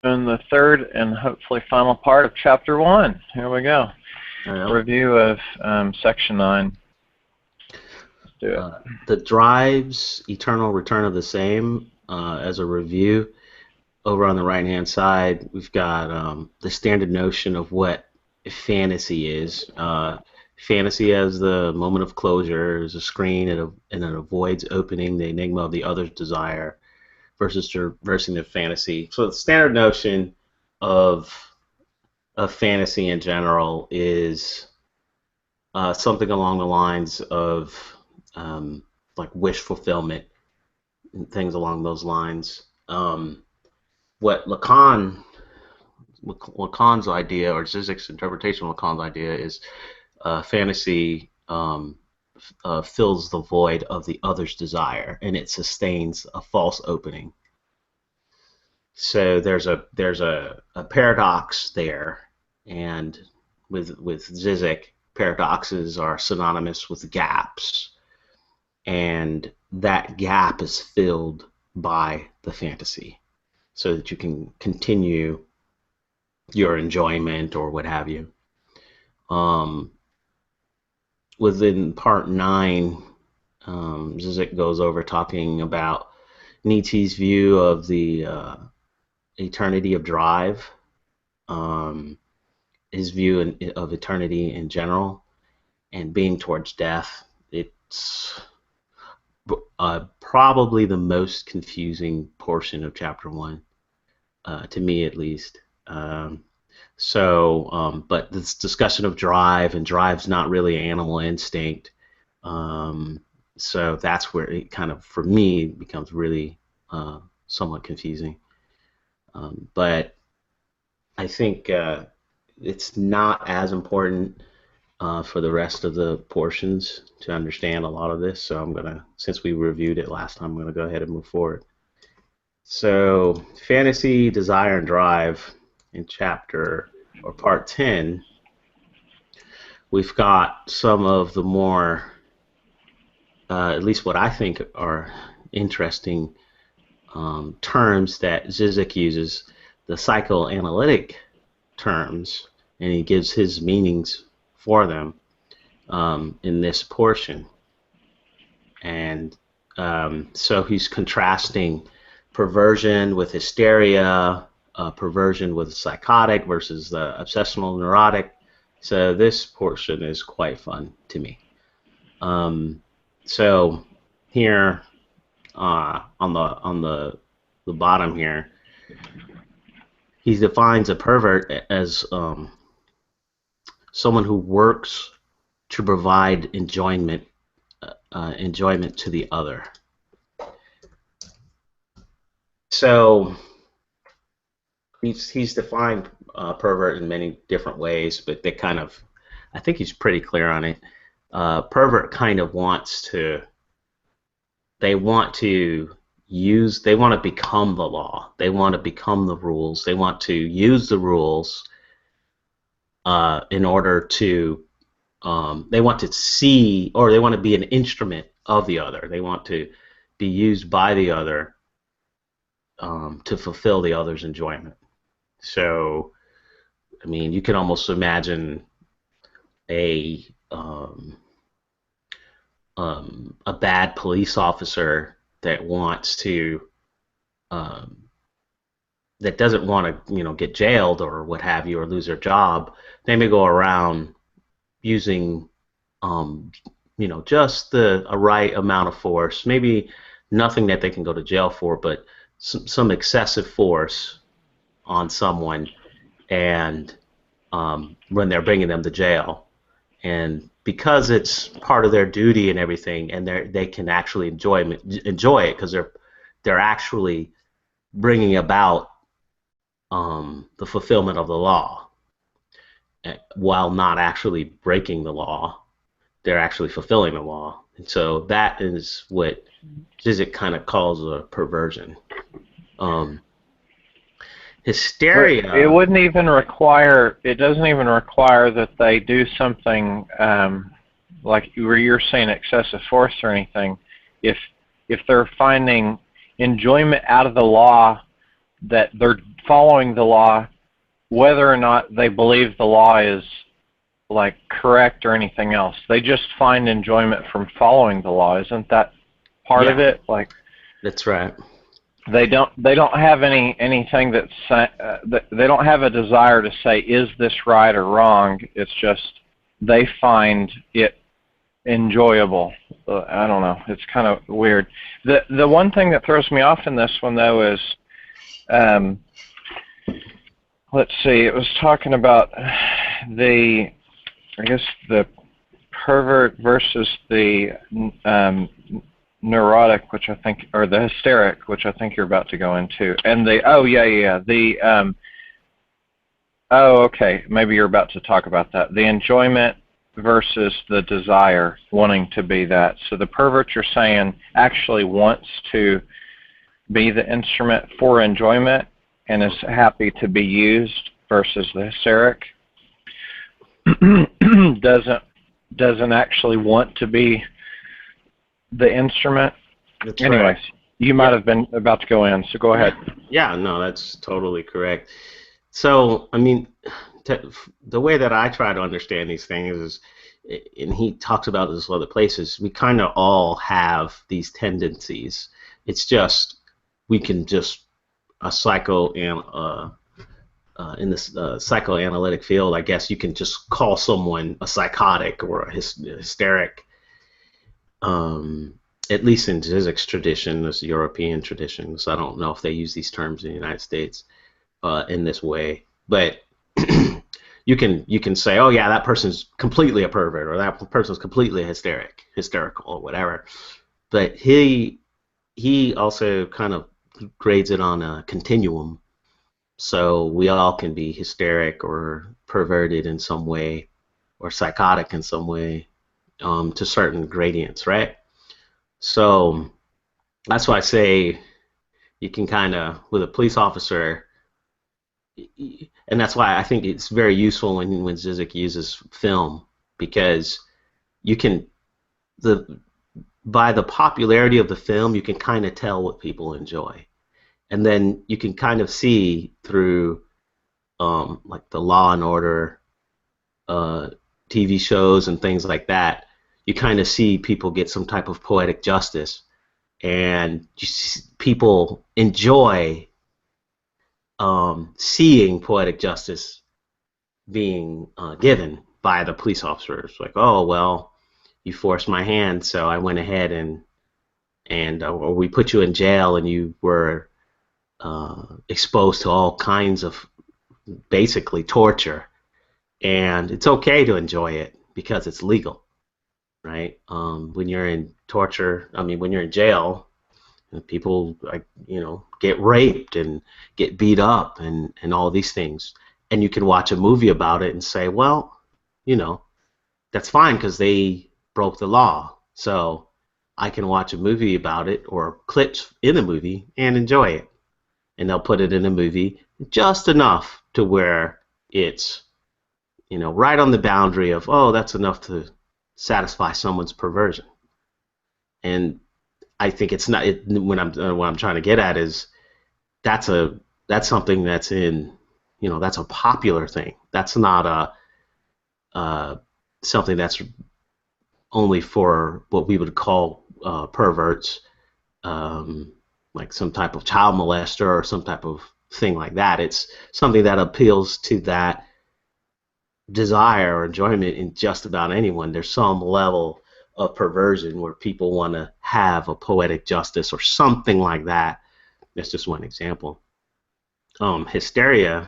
in the third and hopefully final part of Chapter 1. Here we go. Review of Section 9. Let's do it. The drives, eternal return of the same, as a review. Over on the right-hand side, we've got the standard notion of what fantasy is. Fantasy as the moment of closure, is a screen and it avoids opening the enigma of the other's desire versus traversing the fantasy. So the standard notion of fantasy in general is something along the lines of like wish fulfillment and things along those lines. What Lacan's idea, or Zizek's interpretation of Lacan's idea, is fantasy fills the void of the other's desire, and it sustains a false opening. So there's a paradox there, and with Zizek, paradoxes are synonymous with gaps, and that gap is filled by the fantasy, so that you can continue your enjoyment or what have you. Within part 9, Zizek goes over talking about Nietzsche's view of the eternity of drive, his view of eternity in general, and being towards death. It's probably the most confusing portion of Chapter 1, to me at least. But this discussion of drive, and drive's not really animal instinct, so that's where it kind of, for me, becomes really somewhat confusing. But I think it's not as important for the rest of the portions to understand a lot of this, so I'm gonna, since we reviewed it last time, I'm gonna go ahead and move forward. So fantasy, desire, and drive in part 10, we've got some of the more, at least what I think are interesting terms that Zizek uses, the psychoanalytic terms, and he gives his meanings for them in this portion. And so he's contrasting perversion with hysteria, perversion with psychotic versus the obsessional neurotic. So this portion is quite fun to me. So here on the bottom here, he defines a pervert as someone who works to provide enjoyment to the other. So he's defined pervert in many different ways, but they kind of, I think he's pretty clear on it. Pervert kind of they want to become the law. They want to become the rules. They want to use the rules in order to, they want to see, or they want to be an instrument of the other. They want to be used by the other to fulfill the other's enjoyment. So, I mean, you can almost imagine a bad police officer that wants to, that doesn't want to, get jailed or what have you, or lose their job. They may go around using, just a right amount of force, maybe nothing that they can go to jail for, but some excessive force on someone, and when they're bringing them to jail, and because it's part of their duty and everything, and they can actually enjoy it because they're actually bringing about the fulfillment of the law, while not actually breaking the law. They're actually fulfilling the law, and so that is what Zizek kind of calls a perversion. Hysteria. It wouldn't even require. It doesn't even require that they do something like where you're saying excessive force or anything. If they're finding enjoyment out of the law that they're following the law, whether or not they believe the law is like correct or anything else. They just find enjoyment from following the law. Isn't that part of it? Like, that's right. They don't have anything they don't have a desire to say, is this right or wrong. It's just they find it enjoyable. I don't know. It's kind of weird. The one thing that throws me off in this one though is, let's see. It was talking about the pervert versus the neurotic, which I think, or the hysteric, which I think you're about to go into, and okay, maybe you're about to talk about that. The enjoyment versus the desire, wanting to be that. So the pervert, you're saying, actually wants to be the instrument for enjoyment and is happy to be used, versus the hysteric doesn't actually want to be the instrument. That's Anyways, right. You might have been about to go in, so go ahead. Yeah, no, that's totally correct. So, I mean, the way that I try to understand these things is, and he talks about this in other places, we kind of all have these tendencies. It's just, we can just, in this psychoanalytic field, I guess you can just call someone a psychotic or a hysteric. At least in Zizek's tradition, this European tradition, so I don't know if they use these terms in the United States in this way, but you can say, oh yeah, that person's completely a pervert, or that person's completely hysterical, or whatever. But he also kind of grades it on a continuum, so we all can be hysteric or perverted in some way, or psychotic in some way, to certain gradients, right? So that's why I say you can kind of, with a police officer, and that's why I think it's very useful when Zizek uses film, because you can, by the popularity of the film, you can kind of tell what people enjoy, and then you can kind of see through like the Law and Order TV shows and things like that. You kind of see people get some type of poetic justice, and people enjoy seeing poetic justice being given by the police officers. Like, oh well, you forced my hand, so I went ahead and or we put you in jail, and you were exposed to all kinds of basically torture, and it's okay to enjoy it because it's legal. Right? When you're in torture, when you're in jail, people get raped and get beat up and all these things, and you can watch a movie about it and say, well, that's fine because they broke the law, so I can watch a movie about it or clips in the movie and enjoy it, and they'll put it in a movie just enough to where it's right on the boundary of, oh, that's enough to satisfy someone's perversion. And I think it's not what I'm trying to get at is that's something that's in that's a popular thing. That's not something that's only for what we would call perverts, like some type of child molester or some type of thing like that. It's something that appeals to that desire or enjoyment in just about anyone. There's some level of perversion where people want to have a poetic justice or something like that. That's just one example. Hysteria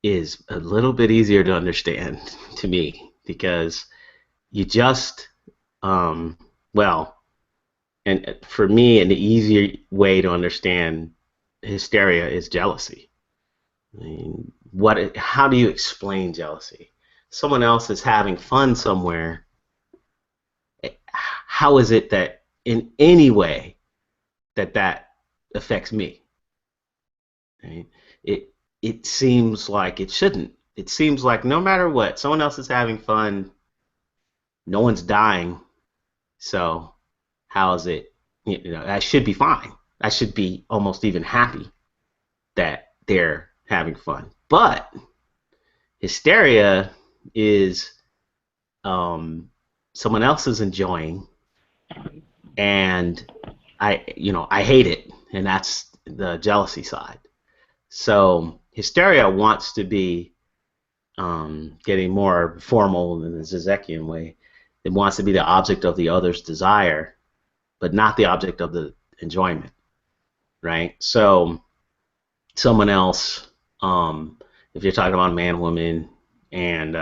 is a little bit easier to understand to me, because you just and for me, an easier way to understand hysteria is jealousy. How do you explain jealousy? Someone else is having fun somewhere. How is it that in any way that affects me? Right? It seems like it shouldn't. It seems like no matter what, someone else is having fun, no one's dying. So how is it? I should be fine. I should be almost even happy that they're having fun. But hysteria is someone else is enjoying, and I hate it, and that's the jealousy side. So hysteria wants to be getting more formal in the Zizekian way. It wants to be the object of the other's desire, but not the object of the enjoyment, right? So someone else, if you're talking about man, woman, and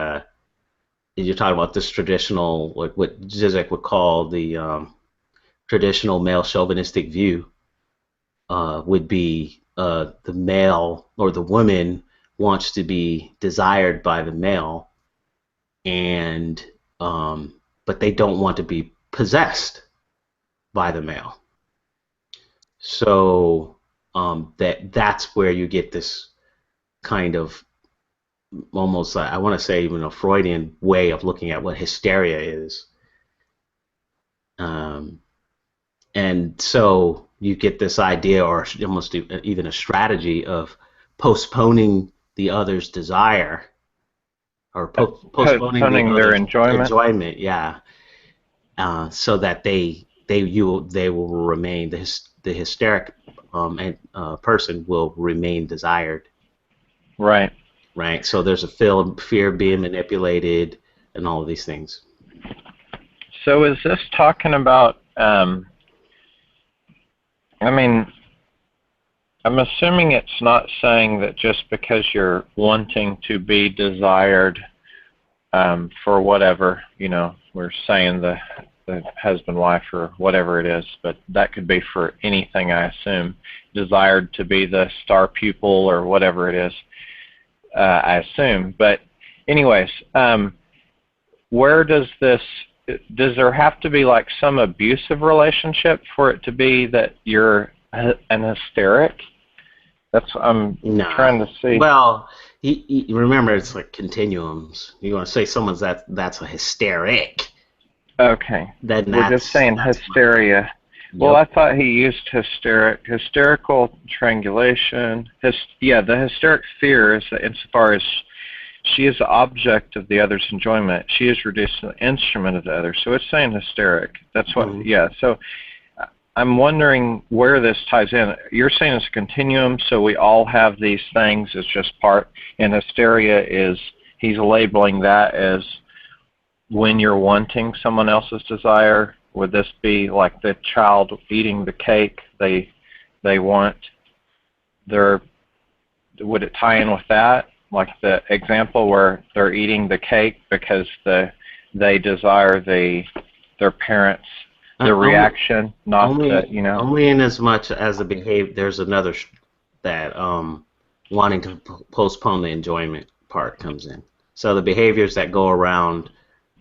you're talking about this traditional, what Zizek would call the traditional male chauvinistic view, would be the male or the woman wants to be desired by the male, and but they don't want to be possessed by the male. So that's where you get this kind of almost, I want to say, even a Freudian way of looking at what hysteria is. And so you get this idea, or almost even a strategy, of postponing the other's desire, or postponing their other's enjoyment. yeah, so that they will remain, the hysteric person will remain desired. Right. Right. So there's a fear of being manipulated, and all of these things. So is this talking about? I mean, I'm assuming it's not saying that just because you're wanting to be desired for whatever, we're saying the husband, wife, or whatever it is, but that could be for anything, I assume, desired to be the star pupil or whatever it is, I assume. But anyways, where does there have to be like some abusive relationship for it to be that you're an hysteric? That's what I'm trying to see. Well, remember, it's like continuums. You want to say someone's that's a hysteric. Okay. We're just saying hysteria. Yep. Well, I thought he used hysterical triangulation. The hysteric fear is that insofar as she is the object of the other's enjoyment, she is reduced to the instrument of the other. So it's saying hysteric. That's what, So I'm wondering where this ties in. You're saying it's a continuum, so we all have these things. It's just part, and hysteria is, he's labeling that as when you're wanting someone else's desire. Would this be like the child eating the cake? They want would it tie in with that? Like the example where they're eating the cake because they desire their parents' reaction, not only in as much as the behavior. There's another that wanting to postpone the enjoyment part comes in. So the behaviors that go around,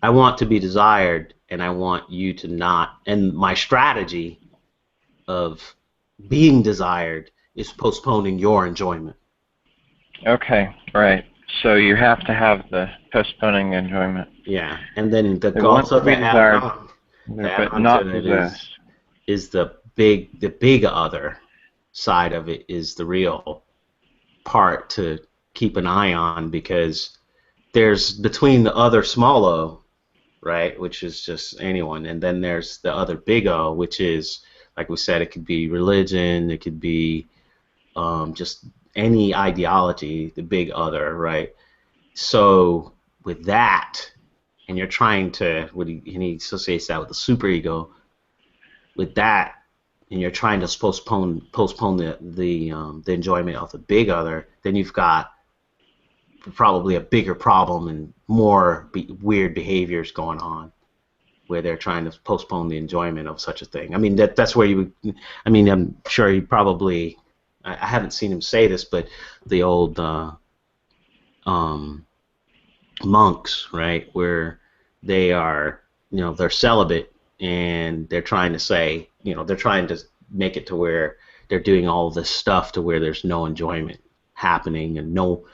I want to be desired, and I want you to not. And my strategy of being desired is postponing your enjoyment. Okay, right. So you have to have the postponing enjoyment. Yeah, and then the goals of the desired, but not possessed, is the big other side of it, is the real part to keep an eye on, because there's between the other small o, right, which is just anyone, and then there's the other big O, which is, like we said, it could be religion, it could be just any ideology, the big other, right? So with that, and you're trying to, and he associates that with the superego, with that, and you're trying to postpone the enjoyment of the big other, then you've got probably a bigger problem and more weird behaviors going on, where they're trying to postpone the enjoyment of such a thing. I mean, that's where I'm sure he probably, I haven't seen him say this, but the old monks, right, where they are, they're celibate, and they're trying to say, they're trying to make it to where they're doing all this stuff to where there's no enjoyment happening, and no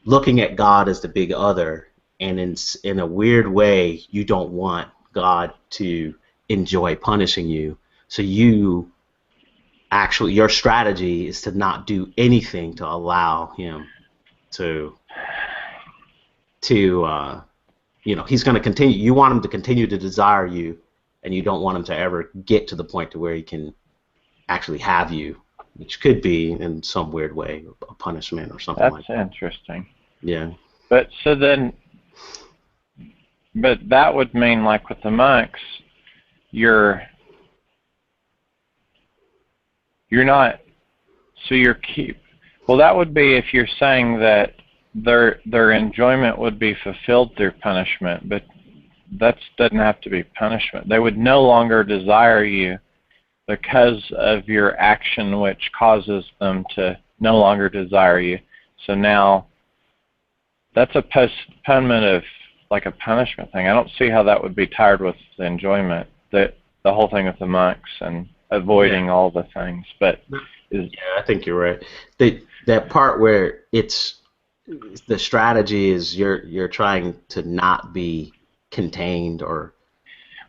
looking at God as the big other, and in a weird way, you don't want God to enjoy punishing you, so you actually your strategy is to not do anything to allow him to he's going to continue. You want him to continue to desire you, and you don't want him to ever get to the point to where he can actually have you, which could be in some weird way a punishment or something like that. That's interesting. Yeah. But that would mean, like with the monks, you're not. So well, that would be if you're saying that their enjoyment would be fulfilled through punishment, but that doesn't have to be punishment. They would no longer desire you because of your action, which causes them to no longer desire you. So now that's a postponement of like a punishment thing. I don't see how that would be tied with the enjoyment, the whole thing with the monks and avoiding all the things. But yeah, I think you're right. That part where it's the strategy is you're trying to not be contained or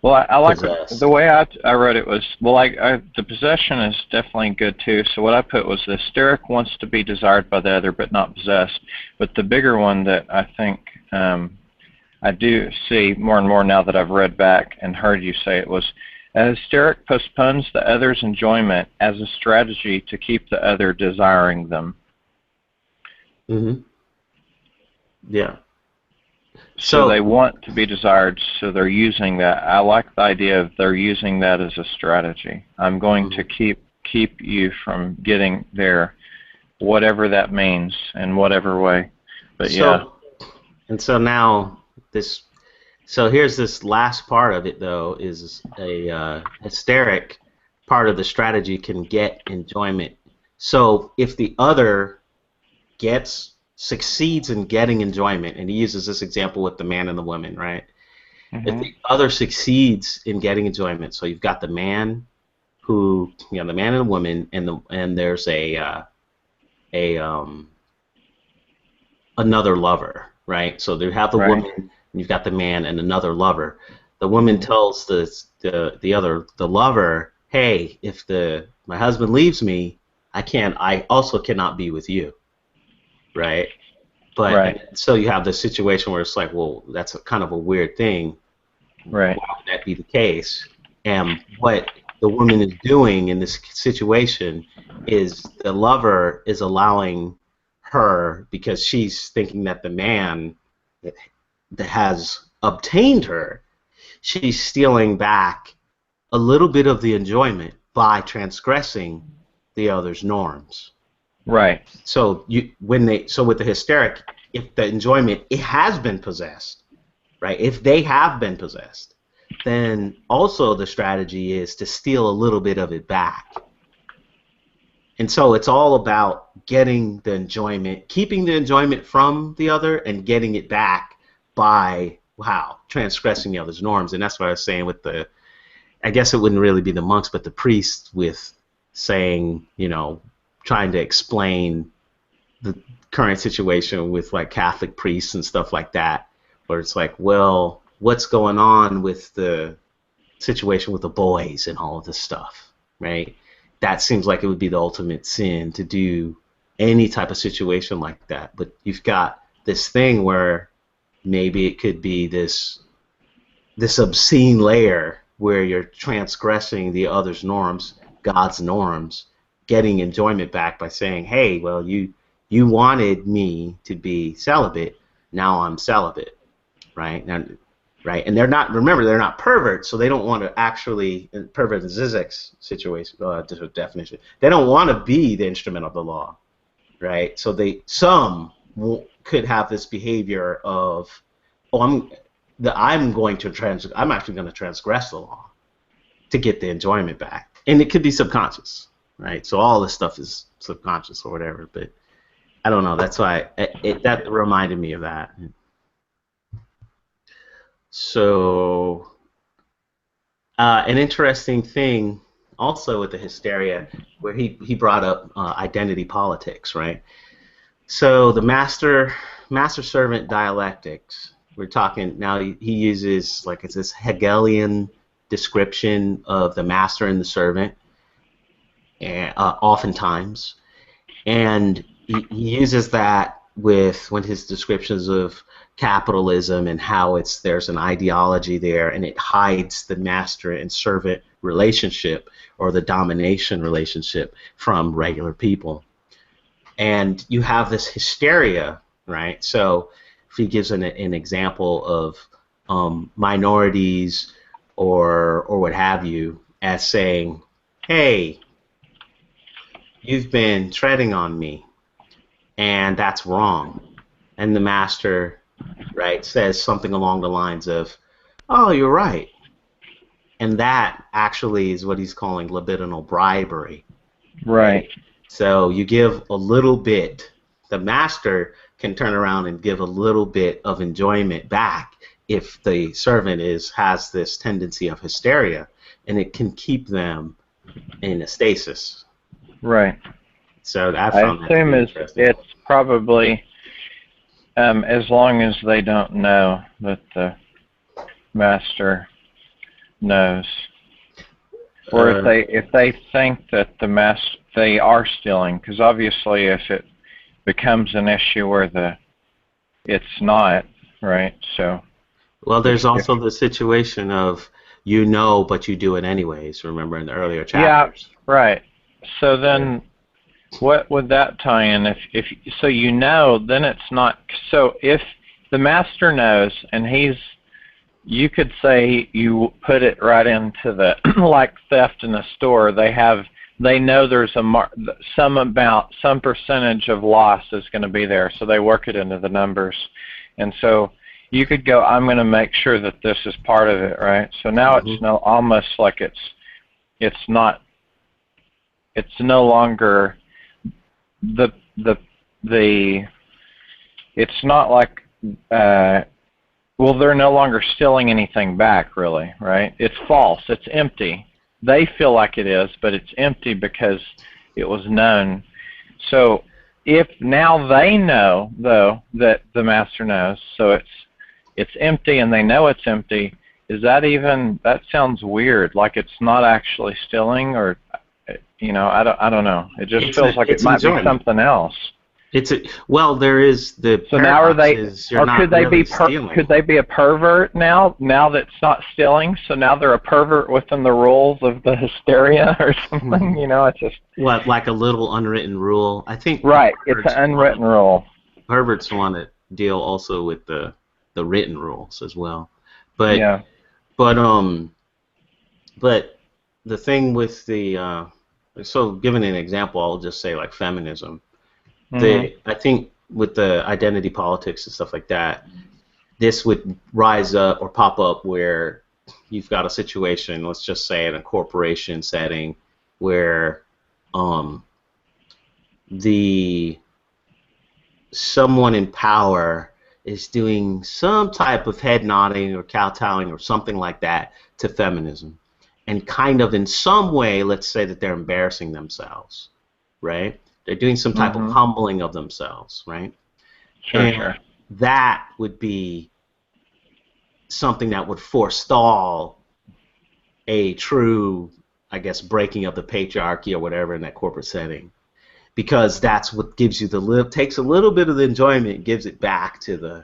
I like possessed. the way I wrote it was, the possession is definitely good too. So what I put was the hysteric wants to be desired by the other but not possessed. But the bigger one that I think I do see more and more now that I've read back and heard you say it was, a hysteric postpones the other's enjoyment as a strategy to keep the other desiring them. Mm-hmm. Yeah. So they want to be desired, so they're using that. I like the idea of they're using that as a strategy. I'm going to keep you from getting there, whatever that means, in whatever way. But And so now so here's this last part of it though, is a hysteric part of the strategy can get enjoyment. So if the other succeeds in getting enjoyment, and he uses this example with the man and the woman, right? Mm-hmm. If the other succeeds in getting enjoyment, so you've got the man the man and the woman, and there's another lover, right? So they have the woman, and you've got the man and another lover. The woman tells the lover, hey, if my husband leaves me, I also cannot be with you. Right, but so you have this situation where it's like, well, that's kind of a weird thing. Right. Why would that be the case? And what the woman is doing in this situation is the lover is allowing her, because she's thinking that the man that has obtained her, she's stealing back a little bit of the enjoyment by transgressing the other's norms. Right. So with the hysteric, if the enjoyment it has been possessed, right? If they have been possessed, then also the strategy is to steal a little bit of it back. And so it's all about getting the enjoyment, keeping the enjoyment from the other, and getting it back by transgressing the other's norms. And that's what I was saying with I guess it wouldn't really be the monks, but the priests with saying, trying to explain the current situation with like Catholic priests and stuff like that, where it's like, well, what's going on with the situation with the boys and all of this stuff, right? That seems like it would be the ultimate sin to do any type of situation like that. But you've got this thing where maybe it could be this obscene layer where you're transgressing the other's norms, God's norms, getting enjoyment back by saying, hey, well, you wanted me to be celibate, now I'm celibate, right? And they're not perverts, so they don't want to actually, pervert in Zizek's situation, definition, they don't want to be the instrument of the law, right? So some could have this behavior of, I'm actually going to transgress the law to get the enjoyment back, and it could be subconscious. Right, so all this stuff is subconscious or whatever, but I don't know. That's why that reminded me of that. So, an interesting thing also with the hysteria, where he brought up identity politics, right? So the master-servant dialectics. We're talking now. He uses it's this Hegelian description of the master and the servant. and, oftentimes, and he uses that with when his descriptions of capitalism and how there's an ideology there, and it hides the master and servant relationship or the domination relationship from regular people. And you have this hysteria, right? So if he gives an example of minorities or what have you as saying, hey, you've been treading on me, and that's wrong. And the master, right, says something along the lines of, oh, you're right. And that actually is what he's calling libidinal bribery. Right. So you give a little bit. The master can turn around and give a little bit of enjoyment back if the servant has this tendency of hysteria, and it can keep them in a stasis. Right. So I I found that to assume be interesting. it's probably as long as they don't know that the master knows, or if they think that they are stealing, because obviously if it becomes an issue where it's not, right? So. Well, there's also the situation of but you do it anyways. Remember in the earlier chapters. Yeah, right. So then, what would that tie in? If so, then it's not. So if the master knows, and you could say you put it right into the like theft in a store. They know there's some percentage of loss is going to be there, so they work it into the numbers, and so you could go, I'm going to make sure that this is part of it, right? So now it's almost like it's no longer it's not like they're no longer stealing anything back, really, right? It's false. It's empty. They feel like it is, but it's empty because it was known. So if now they know, though, that the master knows, so it's empty and they know it's empty, that sounds weird, like it's not actually stealing, or I don't know. It just feels like it might be something else. There is the so now are they stealing. Could they be a pervert now that's not stealing, so now they're a pervert within the rules of the hysteria or something? It's just like a little unwritten rule. I think right, it's an unwritten rule. Perverts want to deal also with the written rules as well. But yeah. But the thing with the so giving an example, I'll just say like feminism. I think with the identity politics and stuff like that, this would rise up or pop up where you've got a situation, let's just say in a corporation setting, where someone in power is doing some type of head nodding or kowtowing or something like that to feminism, and kind of in some way, let's say that they're embarrassing themselves, right? They're doing some type of humbling of themselves, right? Sure. That would be something that would forestall a true, I guess, breaking of the patriarchy or whatever in that corporate setting, because that's what gives you takes a little bit of the enjoyment, gives it back to those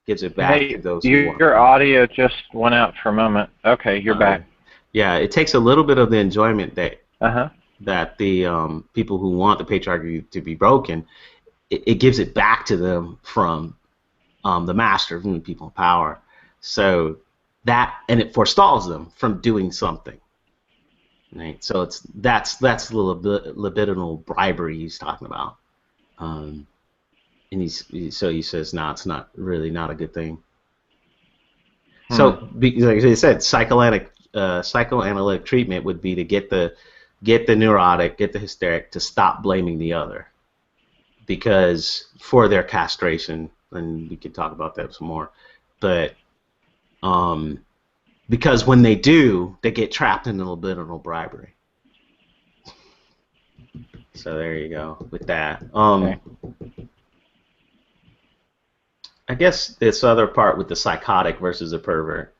who want. Your audio just went out for a moment. Okay, you're back. Yeah, it takes a little bit of the enjoyment that the people who want the patriarchy to be broken, it gives it back to them from the master, from the people in power. So and it forestalls them from doing something. Right? So that's the libidinal bribery he's talking about. And he says, no, it's not really not a good thing. So, like I said, psychoanalytic treatment would be to get the neurotic, get the hysteric to stop blaming the other, because for their castration, and we could talk about that some more, but because when they do, they get trapped in a libidinal bribery. So there you go with that. Okay. I guess this other part with the psychotic versus a pervert.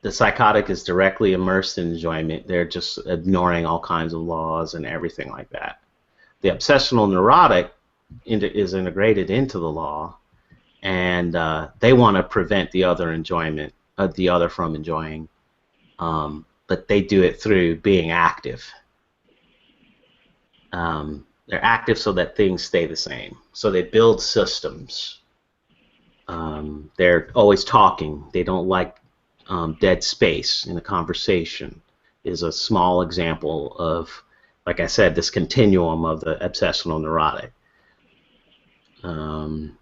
the psychotic is directly immersed in enjoyment. They're just ignoring all kinds of laws and everything like that. The obsessional neurotic is integrated into the law, and they want to prevent the other from enjoying, but they do it through being active. They're active so that things stay the same. So they build systems. They're always talking. They don't like dead space in a conversation. Is a small example of, like I said, this continuum of the obsessional neurotic. When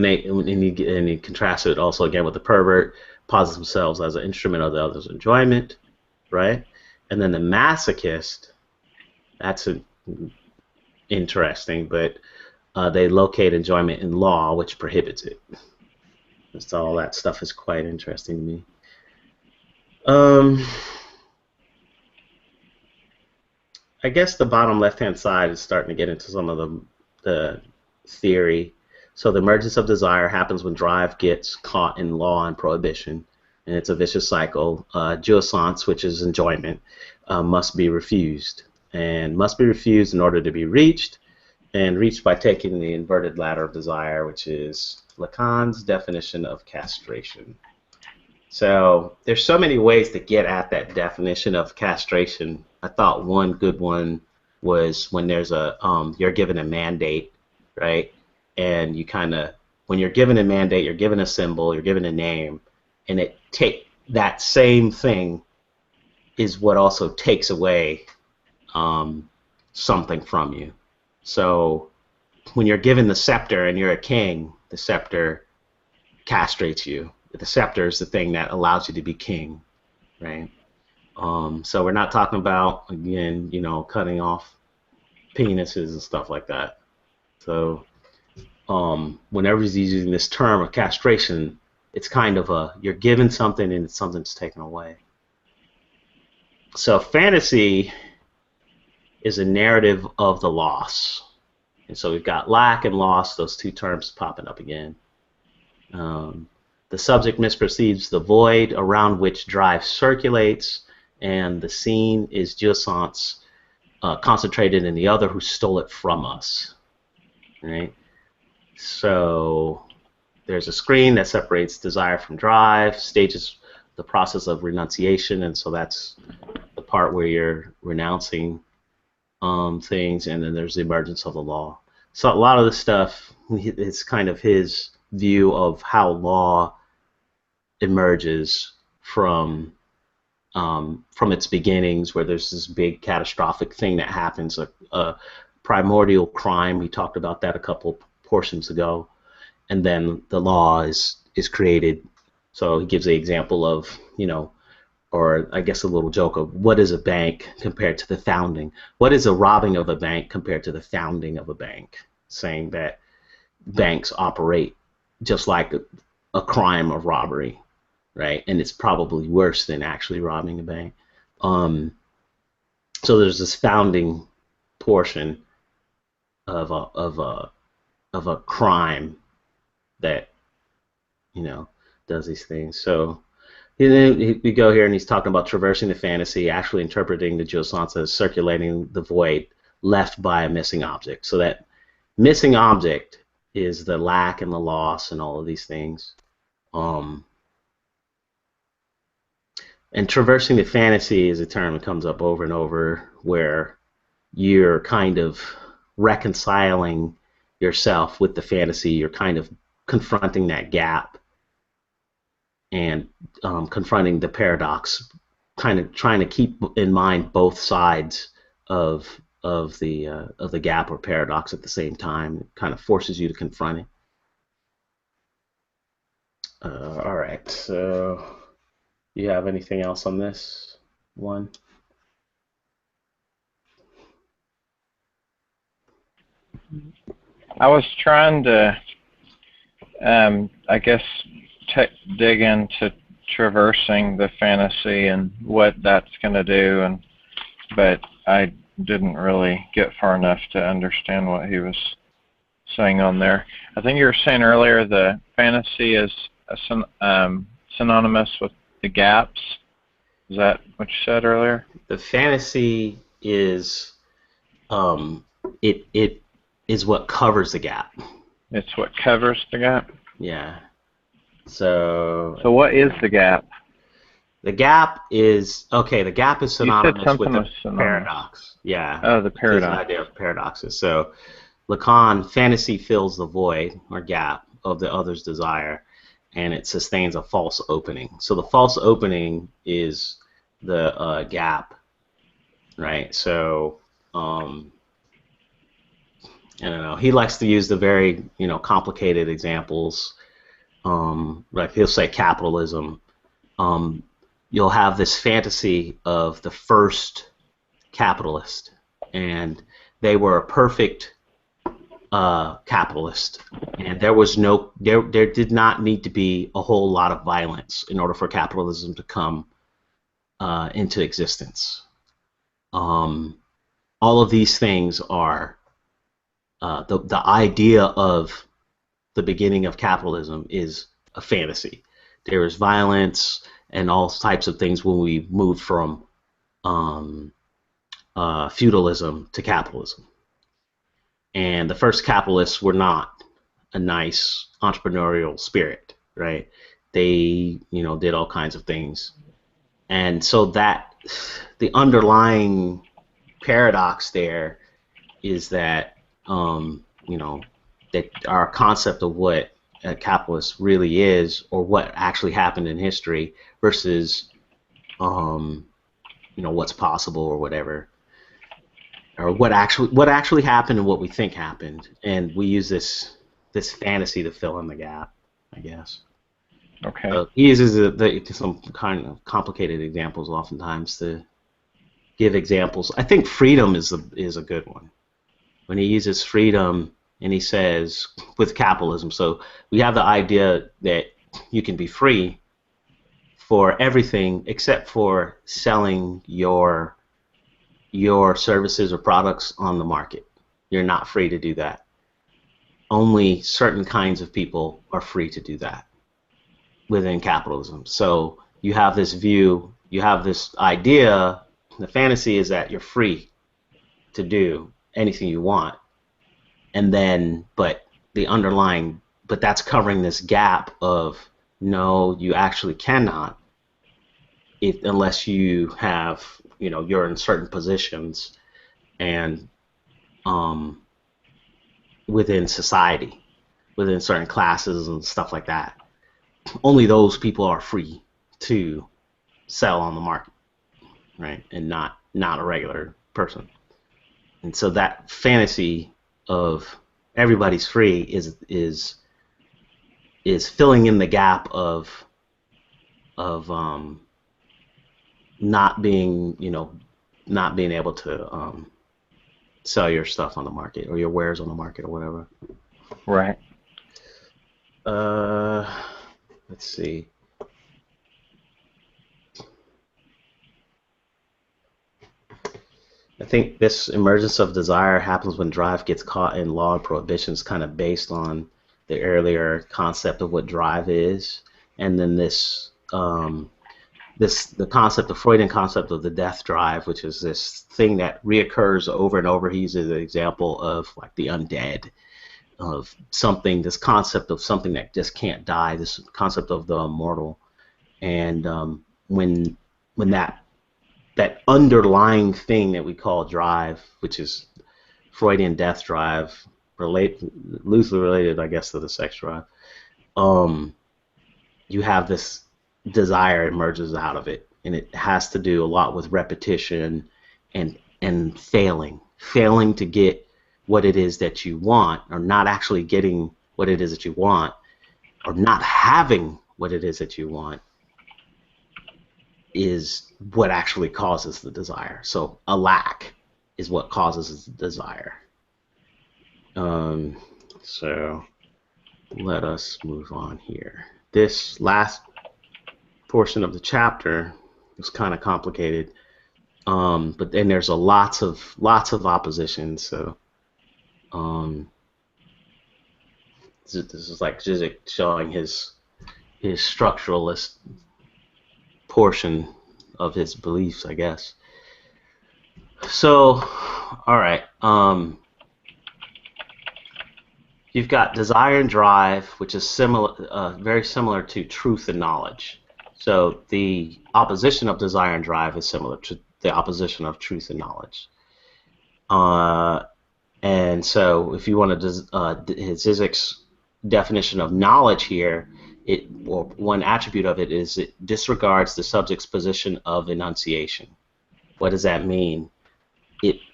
you contrast it also again with the pervert, posit themselves as an instrument of the other's enjoyment, right? And then the masochist, that's interesting, but they locate enjoyment in law, which prohibits it. So all that stuff is quite interesting to me. I guess the bottom left-hand side is starting to get into some of the theory. So the emergence of desire happens when drive gets caught in law and prohibition, and it's a vicious cycle. Jouissance, which is enjoyment, must be refused, and must be refused in order to be reached, and reached by taking the inverted ladder of desire, which is Lacan's definition of castration. So there's so many ways to get at that definition of castration. I thought one good one was when there's you're given a mandate, right? And you when you're given a mandate, you're given a symbol, you're given a name, and that same thing is what also takes away something from you. So when you're given the scepter and you're a king, the scepter castrates you. The scepter is the thing that allows you to be king, right? So we're not talking about, again, cutting off penises and stuff like that. So whenever he's using this term of castration, it's kind of you're given something and something's taken away. So fantasy is a narrative of the loss. And so we've got lack and loss, those two terms popping up again. The subject misperceives the void around which drive circulates, and the scene is jouissance concentrated in the other who stole it from us. Right? So there's a screen that separates desire from drive, stages the process of renunciation, and so that's the part where you're renouncing things, and then there's the emergence of the law. So a lot of the stuff is kind of his view of how law emerges from its beginnings, where there's this big catastrophic thing that happens, a primordial crime. We talked about that a couple portions ago, and then the law is created. So he gives the example of, or I guess a little joke of, what is a bank compared to the founding? What is a robbing of a bank compared to the founding of a bank? Saying that banks operate just like a crime of robbery, right? And it's probably worse than actually robbing a bank. So there's this founding portion of a crime that does these things. So we go here and he's talking about traversing the fantasy, actually interpreting the jouissance as circulating the void left by a missing object. So that missing object is the lack and the loss and all of these things. And traversing the fantasy is a term that comes up over and over, where you're kind of reconciling yourself with the fantasy. You're kind of confronting that gap and confronting the paradox, kind of trying to keep in mind both sides of the gap or paradox at the same time. It kind of forces you to confront it. All right, so you have anything else on this one? I was trying to, I guess, dig into traversing the fantasy and what that's going to do, but I didn't really get far enough to understand what he was saying on there. I think you were saying earlier the fantasy is synonymous with the gaps. Is that what you said earlier? The fantasy is it is what covers the gap. It's what covers the gap? Yeah. So what is the gap? The gap is the gap is synonymous with the synonymous. paradox. Yeah. Oh, the paradox. It's an idea of paradoxes. So Lacan, fantasy fills the void or gap of the other's desire, and it sustains a false opening. So the false opening is the gap, right? So I don't know. He likes to use the very complicated examples. Like he'll say capitalism. You'll have this fantasy of the first capitalist, and they were a perfect capitalist, and there did not need to be a whole lot of violence in order for capitalism to come into existence. All of these things are the idea of the beginning of capitalism is a fantasy. There is violence and all types of things when we moved from feudalism to capitalism. And the first capitalists were not a nice entrepreneurial spirit, right? They, did all kinds of things. And so that the underlying paradox there is that, that our concept of what a capitalist really is, or what actually happened in history, versus, what's possible or whatever, or what actually happened and what we think happened, and we use this fantasy to fill in the gap, I guess. Okay. He uses some kind of complicated examples oftentimes to give examples. I think freedom is a good one. When he uses freedom and he says with capitalism, so we have the idea that you can be free for everything except for selling your services or products on the market. You're not free to do that. Only certain kinds of people are free to do that within capitalism. So you have this view, you have this idea, the fantasy is that you're free to do anything you want. And then, but that's covering this gap of, no, you actually cannot, unless you have, you're in certain positions and within society, within certain classes and stuff like that. Only those people are free to sell on the market, right? And not a regular person. And so that fantasy of everybody's free is filling in the gap of not being able to sell your stuff on the market or your wares on the market or whatever. Right. Let's see. I think this emergence of desire happens when drive gets caught in law and prohibitions, kind of based on the earlier concept of what drive is, and then the concept, the Freudian concept of the death drive, which is this thing that reoccurs over and over. He uses an example of like the undead, of something, this concept of something that just can't die, this concept of the immortal, and when that underlying thing that we call drive, which is Freudian death drive, loosely related, I guess, to the sex drive, you have this desire emerges out of it, and it has to do a lot with repetition and failing to get what it is that you want, or not actually getting what it is that you want, or not having what it is that you want, is what actually causes the desire. So a lack is what causes the desire. So let us move on here. This last portion of the chapter is kind of complicated, but then there's lots of opposition. So this is like Zizek showing his structuralist portion of his beliefs, I guess. So, all right. You've got desire and drive, which is similar, very similar to truth and knowledge. So the opposition of desire and drive is similar to the opposition of truth and knowledge. And so if you want to, Zizek's definition of knowledge here, one attribute of it is it disregards the subject's position of enunciation. What does that mean?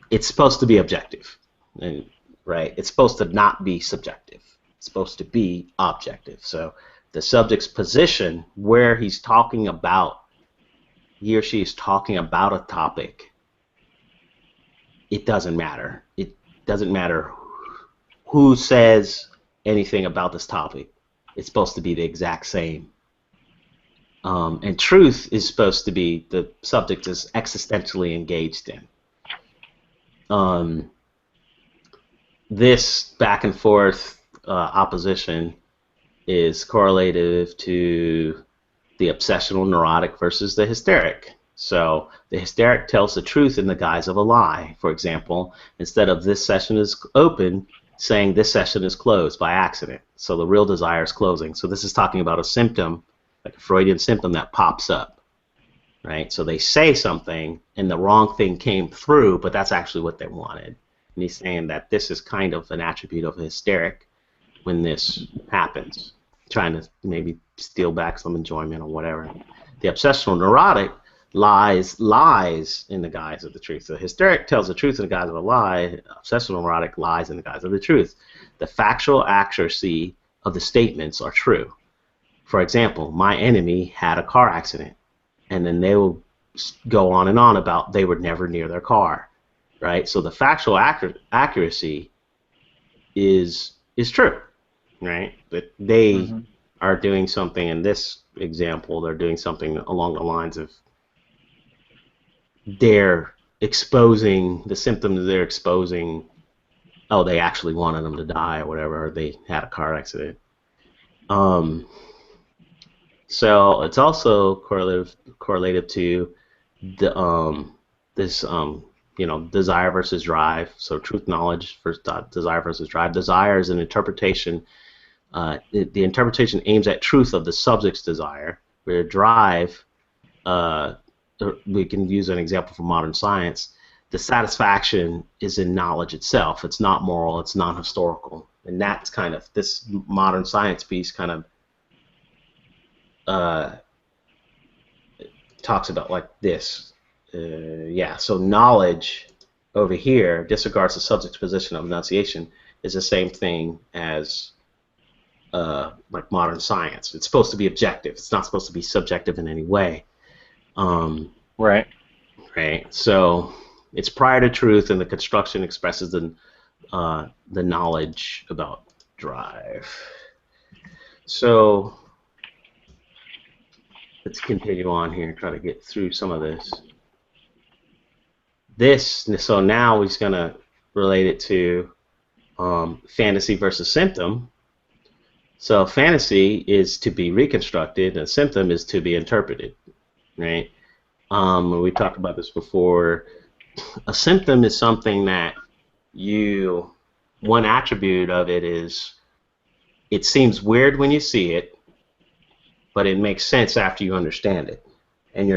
It's supposed to be objective, and right? It's supposed to not be subjective. It's supposed to be objective. So the subject's position, where he's talking about, he or she is talking about a topic, it doesn't matter. It doesn't matter who says anything about this topic. It's supposed to be the exact same. And truth is supposed to be the subject is existentially engaged in. This back and forth opposition is correlative to the obsessional neurotic versus the hysteric. So the hysteric tells the truth in the guise of a lie. For example, instead of "this session is open," saying "this session is closed" by accident. So the real desire is closing. So this is talking about a symptom, like a Freudian symptom that pops up, right? So they say something and the wrong thing came through, but that's actually what they wanted. And he's saying that this is kind of an attribute of a hysteric when this happens, trying to maybe steal back some enjoyment or whatever. The obsessional neurotic lies in the guise of the truth. The hysteric tells the truth in the guise of a lie. Obsessional neurotic lies in the guise of the truth. The factual accuracy of the statements are true. For example, my enemy had a car accident, and then they will go on and on about they were never near their car, right? So the factual accuracy is true, right? But they are doing something in this example. They're doing something along the lines of they're exposing the symptoms. They're exposing, oh, they actually wanted them to die or whatever, or they had a car accident. So it's also correlative to the desire versus drive. So truth, knowledge versus desire versus drive. Desire is an interpretation. The interpretation aims at truth of the subject's desire, where drive, we can use an example from modern science. The satisfaction is in knowledge itself. It's not moral. It's not historical. And that's kind of this modern science piece kind of talks about like this. So knowledge over here disregards the subject's position of enunciation is the same thing as like modern science. It's supposed to be objective. It's not supposed to be subjective in any way. Right. Right. So it's prior to truth, and the construction expresses the knowledge about drive. So let's continue on here and try to get through some of this. So now he's going to relate it to fantasy versus symptom. So fantasy is to be reconstructed, and symptom is to be interpreted, right? We talked about this before. A symptom is something that one attribute of it is it seems weird when you see it, but it makes sense after you understand it, and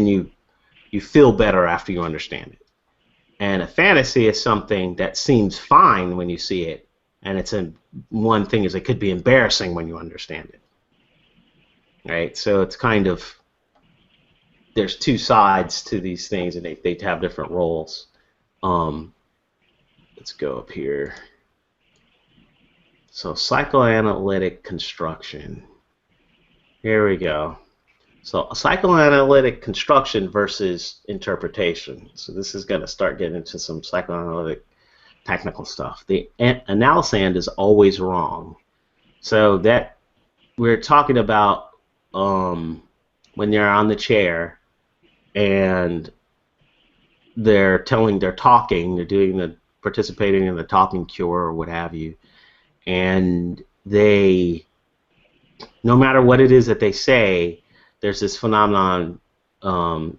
you feel better after you understand it. And a fantasy is something that seems fine when you see it, and one thing is it could be embarrassing when you understand it, right? So it's kind of, there's two sides to these things, and they have different roles. Let's go up here. So psychoanalytic construction. Here we go. So psychoanalytic construction versus interpretation. So this is going to start getting into some psychoanalytic technical stuff. The analysand is always wrong. So that we're talking about when you're on the chair and they're participating in the talking cure or what have you, and no matter what it is that they say, there's this phenomenon And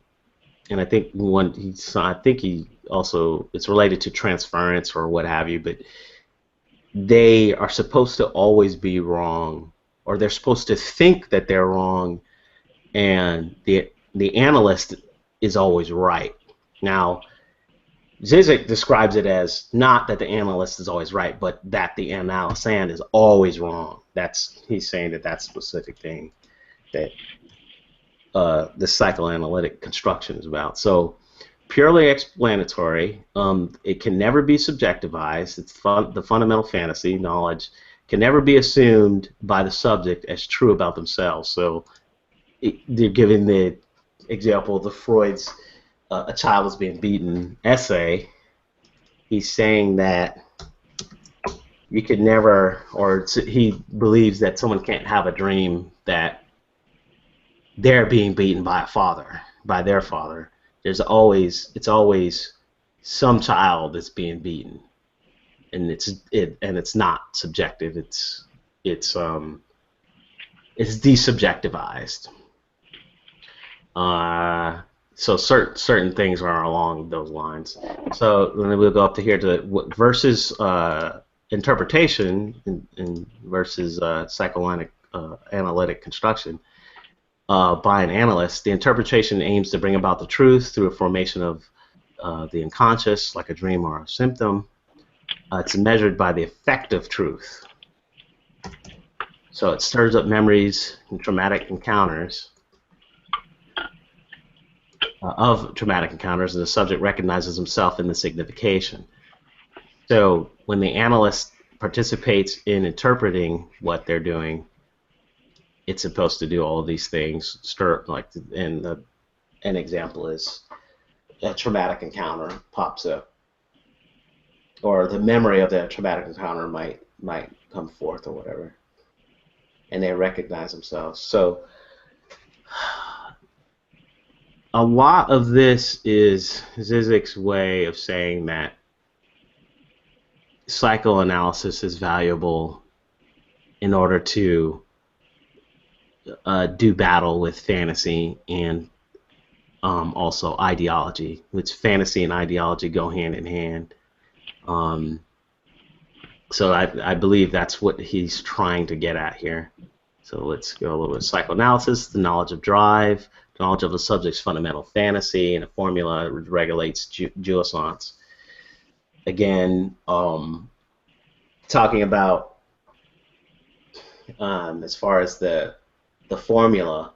I think he also, it's related to transference or what have you, but they are supposed to always be wrong, or they're supposed to think that they're wrong, and the analyst is always right. Now, Zizek describes it as not that the analyst is always right, but that the analysand is always wrong. He's saying that specific thing that the psychoanalytic construction is about. So purely explanatory. It can never be subjectivized. It's the fundamental fantasy. Knowledge can never be assumed by the subject as true about themselves. So they're giving the example of the Freud's "A Child Is Being Beaten" essay. He's saying that you could never, or he believes that someone can't have a dream that they're being beaten by their father. It's always some child that's being beaten, and it's not subjective. It's desubjectivized. So certain things are along those lines. So then we'll go up to here to versus interpretation and versus psychoanalytic analytic construction. By an analyst, the interpretation aims to bring about the truth through a formation of the unconscious, like a dream or a symptom. It's measured by the effect of truth. So it stirs up memories and traumatic encounters and the subject recognizes himself in the signification. So when the analyst participates in interpreting what they're doing, it's supposed to do all of these things. An example is a traumatic encounter pops up, or the memory of that traumatic encounter might come forth or whatever, and they recognize themselves. So a lot of this is Zizek's way of saying that psychoanalysis is valuable in order to do battle with fantasy and also ideology, which fantasy and ideology go hand in hand. So I believe that's what he's trying to get at here. So let's go a little bit. Psychoanalysis, the knowledge of drive, knowledge of the subject's fundamental fantasy, and a formula regulates jouissance. Again, talking about as far as the formula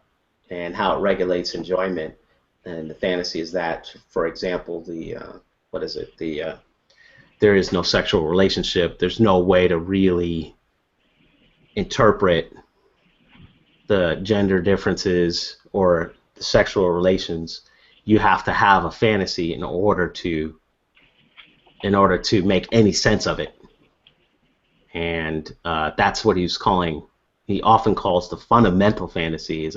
and how it regulates enjoyment, and the fantasy is that, for example, there is no sexual relationship. There's no way to really interpret the gender differences or the sexual relations. You have to have a fantasy in order to make any sense of it. And that's what he's calling. He often calls the fundamental fantasy is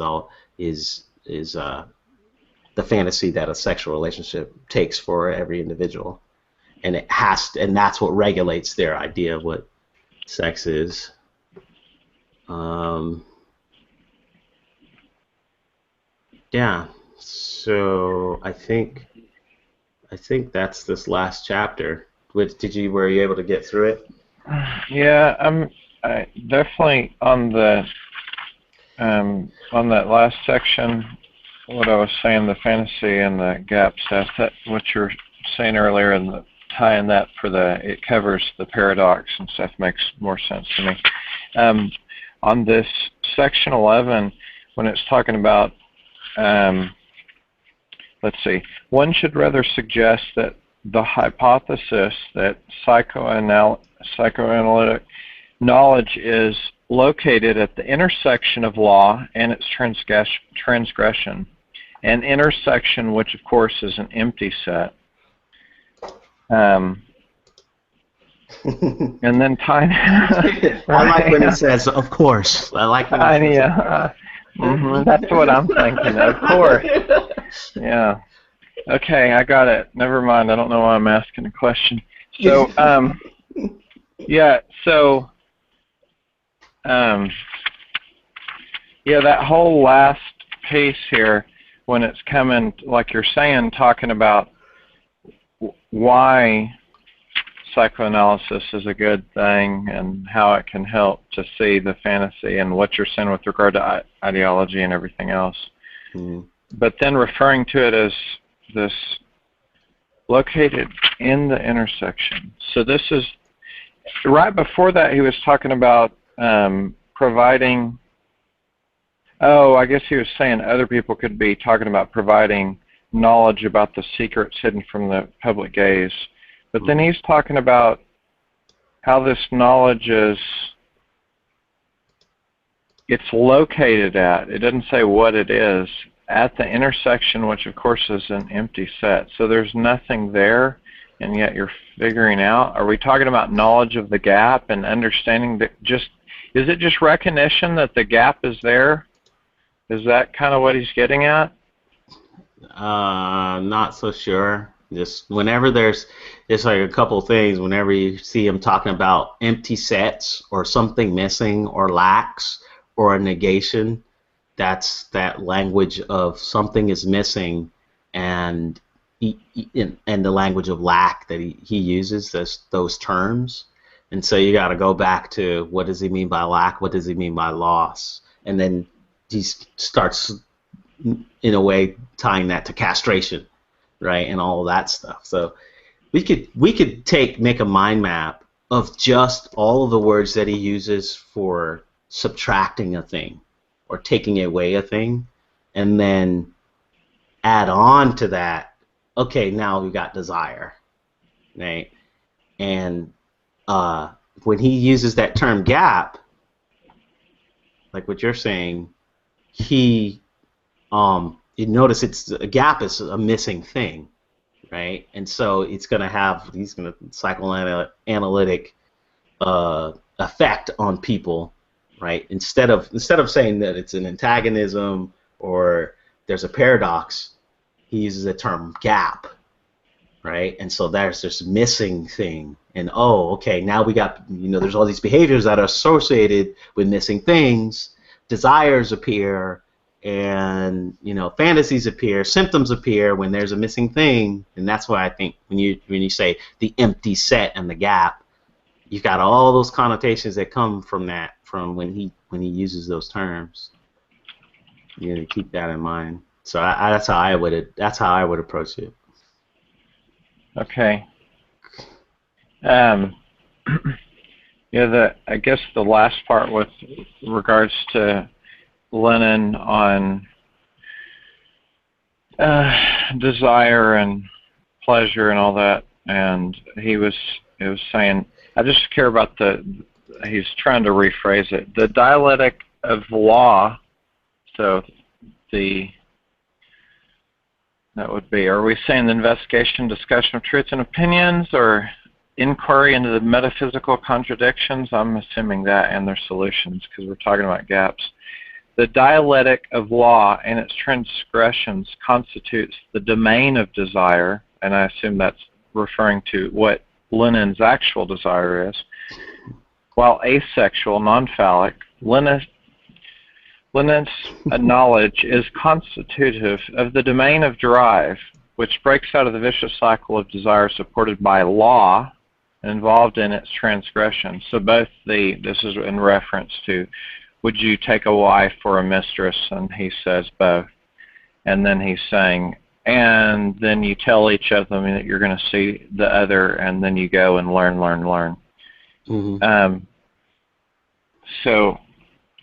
the fantasy that a sexual relationship takes for every individual, and and that's what regulates their idea of what sex is. Yeah. So I think that's this last chapter. Were you able to get through it? Yeah, I'm definitely on that last section. What I was saying, the fantasy and the gap stuff. That what you were saying earlier, and tying that it covers the paradox and stuff makes more sense to me. On this section 11, when it's talking about, let's see, one should rather suggest that the hypothesis that psychoanalytic knowledge is located at the intersection of law and its transgression, an intersection which, of course, is an empty set. And then tying. I like when it says, "Of course." I like when it says, that's what I'm thinking. Of course. Yeah. Okay, I got it. Never mind. I don't know why I'm asking a question. So, yeah. So, that whole last piece here, when it's coming, like you're saying, talking about why psychoanalysis is a good thing and how it can help to see the fantasy and what you're saying with regard to ideology and everything else. Mm. But then referring to it as this located in the intersection. So this is, right before that he was talking about providing, I guess he was saying other people could be talking about providing knowledge about the secrets hidden from the public gaze. But then he's talking about how this knowledge is, it's located at, it doesn't say what it is, at the intersection, which of course is an empty set. So there's nothing there, and yet you're figuring out. Are we talking about knowledge of the gap and understanding that is it just recognition that the gap is there? Is that kind of what he's getting at? Not so sure. Just whenever it's like a couple things. Whenever you see him talking about empty sets or something missing or lacks or a negation, that's that language of something is missing, and and the language of lack that he uses those terms. And so you got to go back to, what does he mean by lack? What does he mean by loss? And then he starts, in a way, tying that to castration, right, and all of that stuff. So we could make a mind map of just all of the words that he uses for subtracting a thing or taking away a thing, and then add on to that, okay, now we got desire, right? And when he uses that term gap, like what you're saying, you notice a gap is a missing thing, right? And so he's going to psychoanalytic effect on people, right? Instead of saying that it's an antagonism or there's a paradox, he uses the term gap, right? And so there's this missing thing, and okay, now we got, there's all these behaviors that are associated with missing things. Desires appear, and fantasies appear, symptoms appear when there's a missing thing. And that's why I think when you say the empty set and the gap, you've got all those connotations that come from that, from when he uses those terms. You to keep that in mind. So that's how I would approach it. Okay. I guess the last part with regards to Lenin on desire and pleasure and all that, and he was saying, I just care about he's trying to rephrase it, the dialectic of law. So that would be, are we saying the investigation, discussion of truths and opinions, or inquiry into the metaphysical contradictions? I'm assuming that, and their solutions, because we're talking about gaps. The dialectic of law and its transgressions constitutes the domain of desire, and I assume that's referring to what Lenin's actual desire is. While asexual, non-phallic, Lenin's knowledge is constitutive of the domain of drive, which breaks out of the vicious cycle of desire supported by law and involved in its transgression. So both this is in reference to, would you take a wife or a mistress? And he says both. And then he's saying, and then you tell each of them that you're going to see the other, and then you go and learn. Mm-hmm. So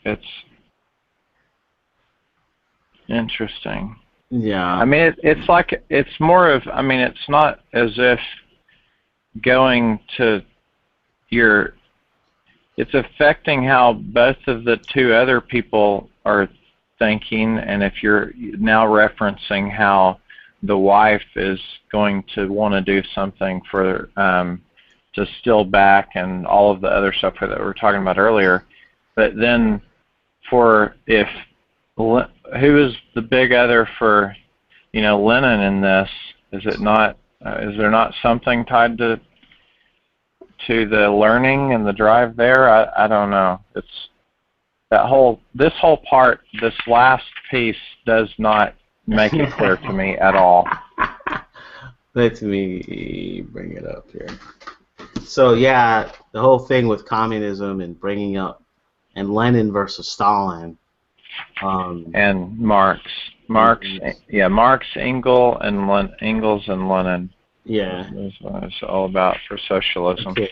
it's interesting. Yeah. I mean, it's like, it's more of, I mean, it's not as if going to it's affecting how both of the two other people are thinking, and if you're now referencing how the wife is going to want to do something for, to still back and all of the other stuff that we were talking about earlier, but then who is the big other for, Lenin in this? Is it not? Is there not something tied to the learning and the drive there? I don't know. It's this whole part. This last piece does not make it clear to me at all. Let me bring it up here. So yeah, the whole thing with communism and bringing up and Lenin versus Stalin. And Marx, Engels, and Lenin. Yeah. That's what it's all about for socialism. Okay.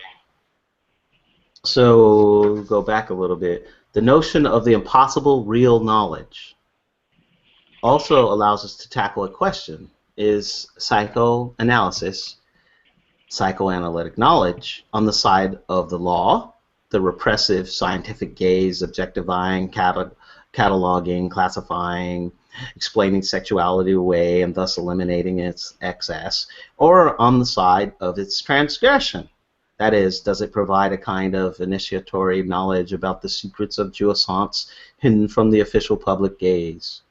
So go back a little bit. The notion of the impossible real knowledge also allows us to tackle a question: is psychoanalysis, psychoanalytic knowledge, on the side of the law, the repressive scientific gaze, objectifying, cataloging, classifying, explaining sexuality away and thus eliminating its excess, or on the side of its transgression? That is, does it provide a kind of initiatory knowledge about the secrets of jouissance hidden from the official public gaze?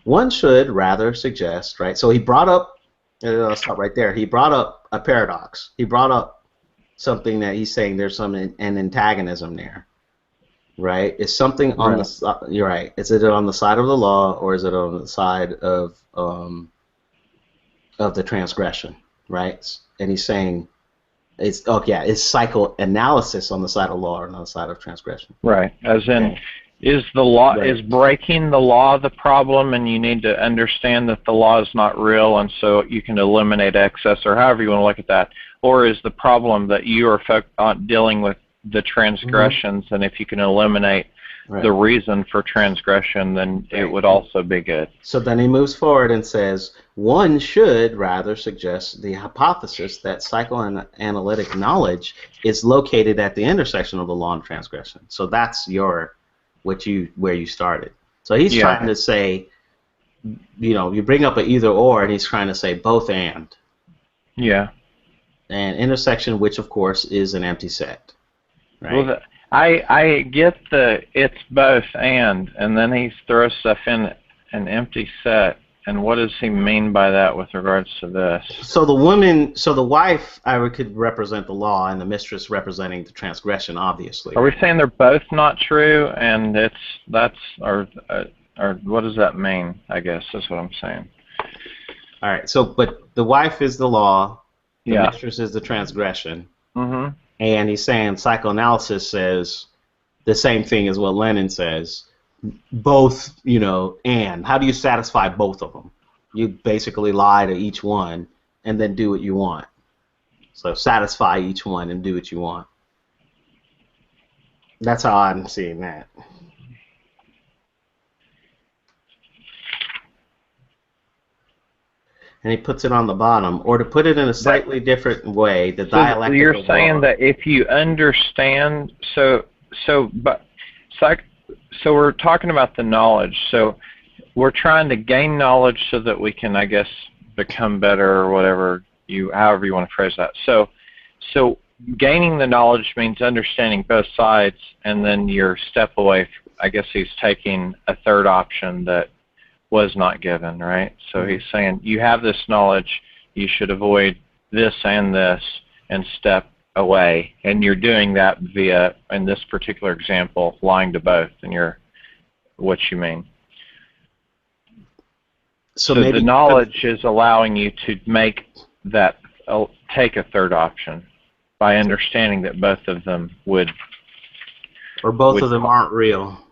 One should rather suggest, right? So he brought up, I'll stop right there. He brought up a paradox. He brought up something that he's saying there's an antagonism there, right? Is something on the, you're right. Is it on the side of the law or is it on the side of the transgression, right? And he's saying, is psychoanalysis on the side of law or on the side of transgression? Right. As in, is the law is breaking the law the problem, and you need to understand that the law is not real, and so you can eliminate excess, or however you want to look at that, or is the problem that you are dealing with the transgressions, and if you can eliminate the reason for transgression, then it would also be good. So then he moves forward and says, one should rather suggest the hypothesis that psychoanalytic knowledge is located at the intersection of the law and transgression. So that's where you started. So he's trying to say, you bring up an either or, and he's trying to say both and. Yeah. And intersection, which of course is an empty set. Right. Well, I get it's both and then he throws stuff in an empty set. And what does he mean by that with regards to this? So the wife, could represent the law, and the mistress representing the transgression, obviously. Are we saying they're both not true, and or what does that mean? I guess that's what I'm saying. All right. So, but the wife is the law, the mistress is the transgression. Mm-hmm. And he's saying psychoanalysis says the same thing as what Lenin says. Both, and how do you satisfy both of them? You basically lie to each one and then do what you want. So satisfy each one and do what you want. That's how I'm seeing that. And he puts it on the bottom, or to put it in a slightly different way, the dialectic. So you're saying that if you understand, so we're talking about the knowledge. So we're trying to gain knowledge so that we can, I guess, become better, or whatever however you want to phrase that. So gaining the knowledge means understanding both sides, and then your step away. I guess he's taking a third option that was not given, right? So he's saying you have this knowledge, you should avoid this and this, and step away. And you're doing that via, in this particular example, lying to both. And what you mean. So the knowledge is allowing you to make that, take a third option by understanding that both of them would. Or both of them aren't real.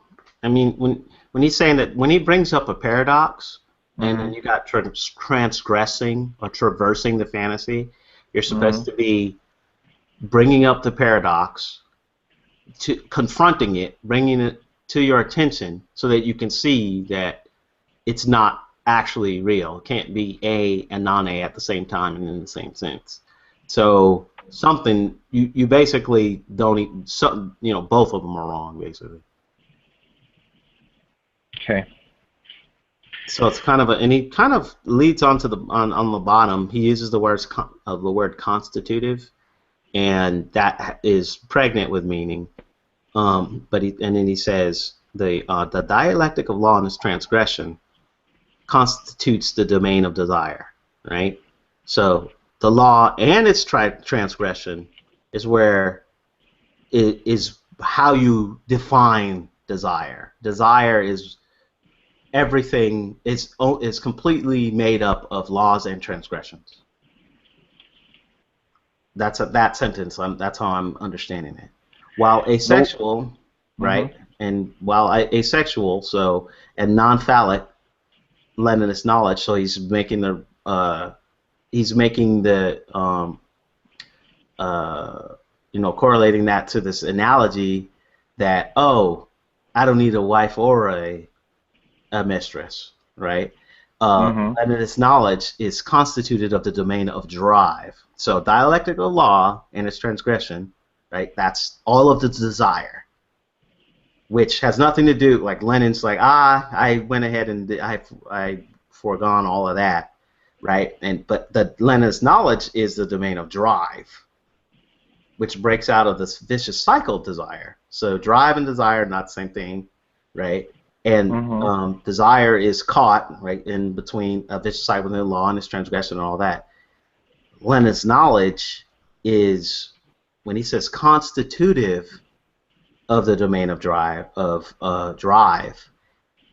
I mean, when he's saying that, when he brings up a paradox, and then you got transgressing or traversing the fantasy, you're supposed to be bringing up the paradox, to confronting it, bringing it to your attention so that you can see that it's not actually real. It can't be A and non-A at the same time and in the same sense. So you basically don't even, both of them are wrong, basically. Okay. So it's kind of and he kind of leads on to on the bottom. He uses the word constitutive, and that is pregnant with meaning. And then he says the dialectic of law and its transgression constitutes the domain of desire, right? So the law and its transgression is where it is how you define desire. Desire is everything is completely made up of laws and transgressions. That sentence. That's how I'm understanding it. While asexual, right, and while asexual, so and non-phallic, Leninist knowledge. So he's making the correlating that to this analogy that, oh, I don't need a wife or a mistress, right? Leninist knowledge is constituted of the domain of drive. So dialectical law and its transgression, right? That's all of the desire, which has nothing to do, like Lenin's like, I went ahead and I foregone all of that, right? But the Leninist knowledge is the domain of drive, which breaks out of this vicious cycle of desire. So drive and desire are not the same thing, right? And desire is caught, right, in between a vicious cycle of the law and its transgression and all that. Lenin's knowledge is, when he says constitutive of the domain of drive,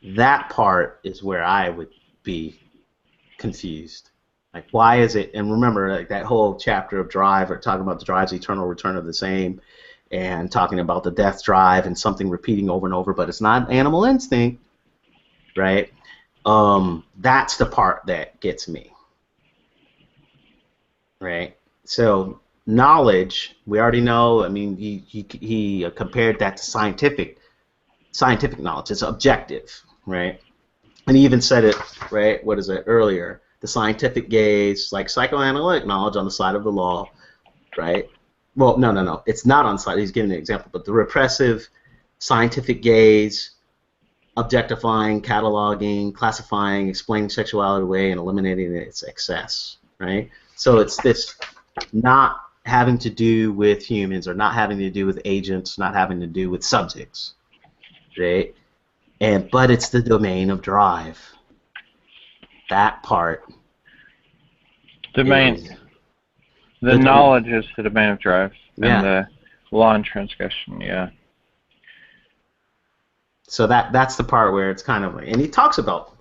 that part is where I would be confused. Like, why is it? And remember, like that whole chapter of drive, or talking about the drive's eternal return of the same, and talking about the death drive and something repeating over and over, but it's not animal instinct, right? That's the part that gets me, right? So knowledge, we already know. I mean, he compared that to scientific knowledge. It's objective, right? And he even said it, right? What is it earlier? The scientific gaze, like psychoanalytic knowledge on the side of the law, right? Well, no. It's not on the side. He's giving an example, but the repressive scientific gaze, objectifying, cataloging, classifying, explaining sexuality away, and eliminating its excess, right? So it's this not having to do with humans, or not having to do with agents, not having to do with subjects, right? But it's the domain of drive. That part. Domain. The knowledge is the domain of drive, and the law and transgression, So that's the part where it's kind of like, and he talks about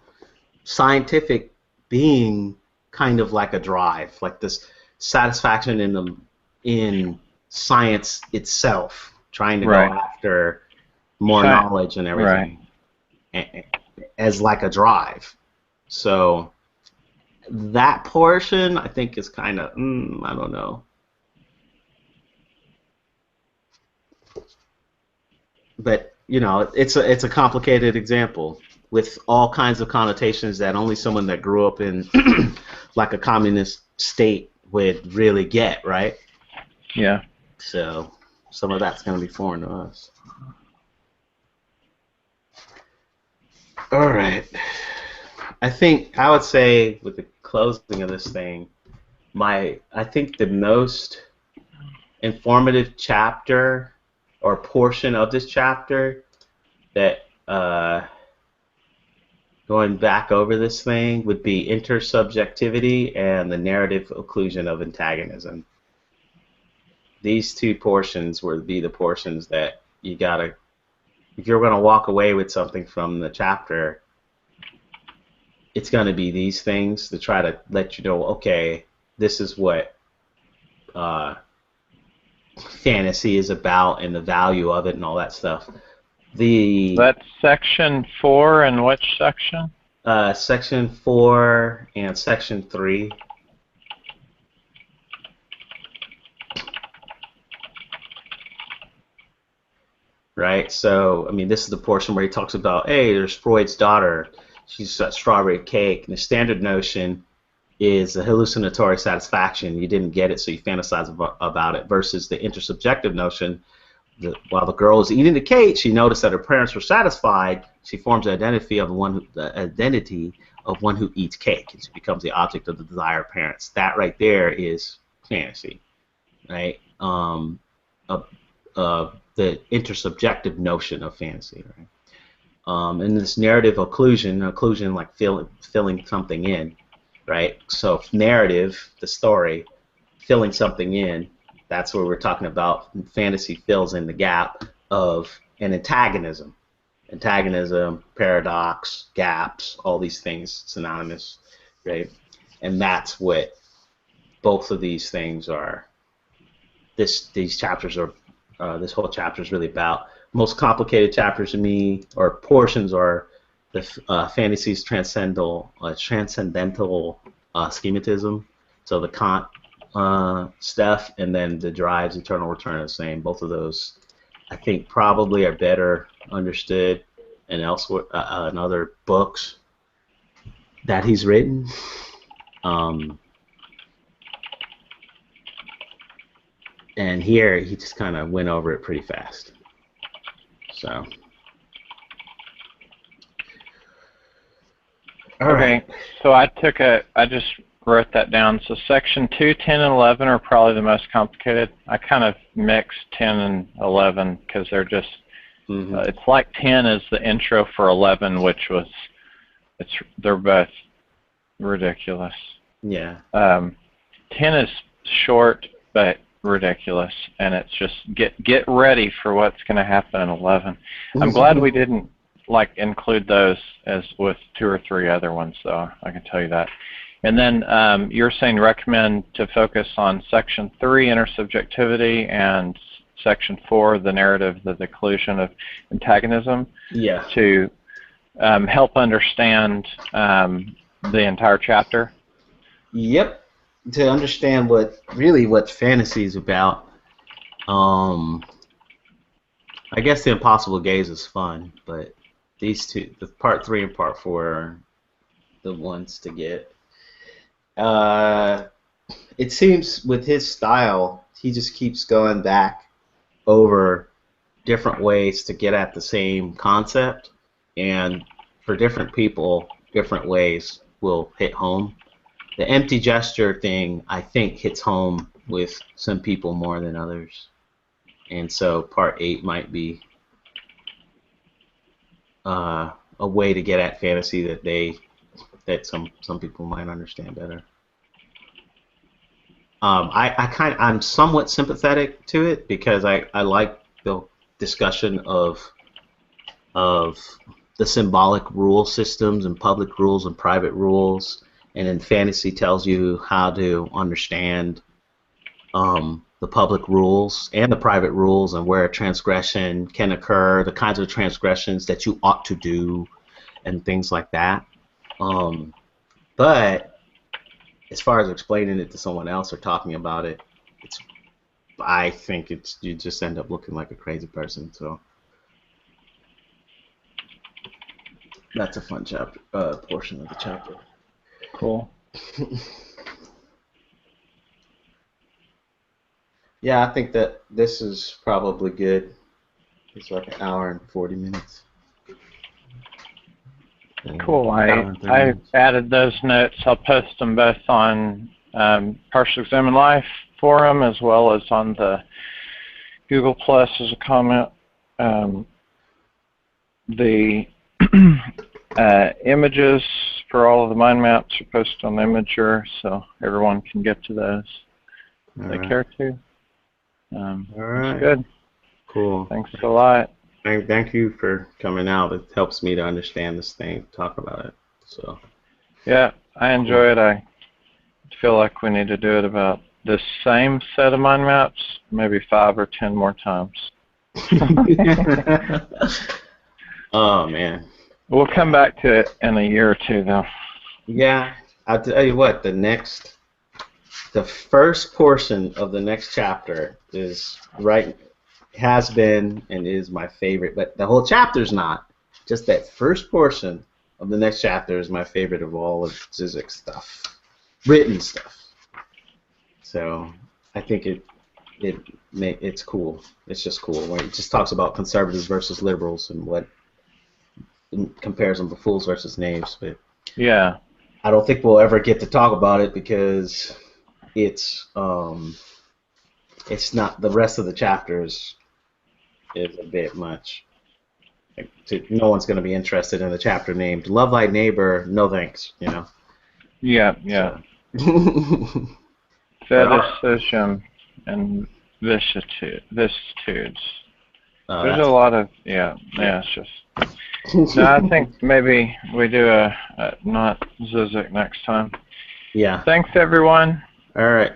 scientific being kind of like a drive, like this satisfaction in science itself, trying to go after more knowledge and everything, as like a drive. So that portion, I think, is kind of, I don't know. But, you know, it's a complicated example with all kinds of connotations that only someone that grew up in like a communist state would really get, right? Yeah. So some of that's going to be foreign to us. All right. I think I would say with the closing of this thing, I think the most informative chapter or portion of this chapter that going back over this thing would be intersubjectivity and the narrative occlusion of antagonism. These two portions would be the portions that you gotta, if you're gonna walk away with something from the chapter, it's going to be these things to try to let you know, okay, this is what fantasy is about and the value of it and all that stuff. That's section 4 and which section? Section 4 and section 3. Right? So, I mean, this is the portion where he talks about, hey, there's Freud's daughter. She's a strawberry cake, and the standard notion is a hallucinatory satisfaction. You didn't get it, so you fantasize about it, versus the intersubjective notion that while the girl is eating the cake, she noticed that her parents were satisfied. She forms the identity of one who eats cake, and she becomes the object of the desire of parents. That right there is fantasy, right? The intersubjective notion of fantasy, right? And this narrative occlusion like filling something in, right? So narrative, the story, filling something in, that's where we're talking about fantasy fills in the gap of an antagonism. antagonism, paradox, gaps, all these things synonymous, right? And that's what both of these things are. These chapters are. This whole chapter is really about. Most complicated chapters to me, or portions, are the Fantasies transcendental schematism. So the Kant stuff, and then the Drive's Eternal Return of the Same. Both of those, I think, probably are better understood and elsewhere in other books that he's written. And here he just kind of went over it pretty fast. So. All right. So I just wrote that down. So section 2, 10, and 11 are probably the most complicated. I kind of mixed 10 and 11 because they're just, it's like 10 is the intro for 11, which was, they're both ridiculous. Yeah. 10 is short but ridiculous, and it's just get ready for what's going to happen in 11. I'm glad we didn't include those as with 2 or 3 other ones, though. I can tell you that. And then you're saying recommend to focus on section 3, intersubjectivity, and section 4, the narrative, the declusion of antagonism. Yeah. To help understand the entire chapter. Yep. To understand what fantasy is about. I guess the Impossible Gaze is fun, but these two, the part 3 and part 4, are the ones to get. It seems with his style, he just keeps going back over different ways to get at the same concept, and for different people, different ways will hit home. The empty gesture thing, I think, hits home with some people more than others. And so part 8 might be a way to get at fantasy that some people might understand better. I'm somewhat sympathetic to it because I like the discussion of the symbolic rule systems and public rules and private rules. And then fantasy tells you how to understand the public rules and the private rules, and where a transgression can occur, the kinds of transgressions that you ought to do, and things like that. But as far as explaining it to someone else or talking about it, I think you just end up looking like a crazy person. So that's a fun chapter, portion of the chapter. Cool. Yeah, I think that this is probably good. It's like an hour and 40 minutes. Cool. I added those notes. I'll post them both on Partially Examined Life forum as well as on the Google Plus as a comment. The images for all of the mind maps are posted on Imager, so everyone can get to those if they care to. All right. That's good. Cool. Thanks a lot. Thank you for coming out. It helps me to understand this thing, talk about it. So. Yeah, I enjoy it. I feel like we need to do it about the same set of mind maps, maybe 5 or 10 more times. Oh, man. We'll come back to it in a year or 2, though. Yeah, I'll tell you what, the first portion of the next chapter has been and is my favorite, but the whole chapter's not. Just that first portion of the next chapter is my favorite of all of Zizek's stuff, written stuff. So I think it's cool. It's just cool when it just talks about conservatives versus liberals and what compares them to fools versus knaves. But yeah, I don't think we'll ever get to talk about it because it's not, the rest of the chapters is a bit much. No one's going to be interested in a chapter named "Love Thy Neighbor." No thanks, you know. Yeah. So. Fetishism and vicissitudes. There's a lot of, it's just, no, I think maybe we do a not Zizek next time. Yeah. Thanks, everyone. All right.